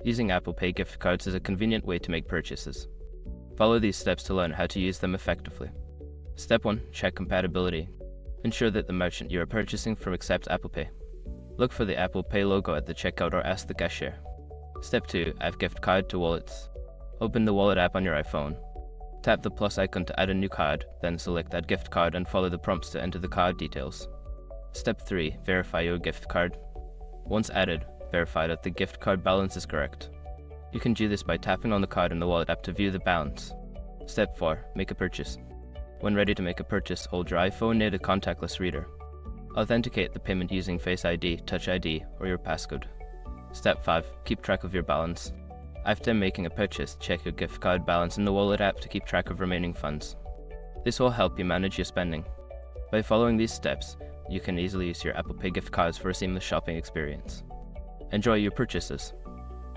Using Apple Pay gift cards is a convenient way to make purchases. Follow these steps to learn how to use them effectively. Step 1. Check compatibility. Ensure that the merchant you are purchasing from accepts Apple Pay. Look for the Apple Pay logo at the checkout or ask the cashier. Step 2. Add gift card to wallets. Open the wallet app on your iPhone. Tap the plus icon to add a new card, then select Add gift card and follow the prompts to enter the card details. Step 3. Verify your gift card. Once added, verify that the gift card balance is correct. You can do this by tapping on the card in the wallet app to view the balance. Step 4. Make a purchase. When ready to make a purchase, hold your iPhone near the contactless reader. Authenticate the payment using Face ID, Touch ID, or your passcode. Step 5. Keep track of your balance. After making a purchase, check your gift card balance in the wallet app to keep track of remaining funds. This will help you manage your spending. By following these steps, you can easily use your Apple Pay gift cards for a seamless shopping experience. Enjoy your purchases.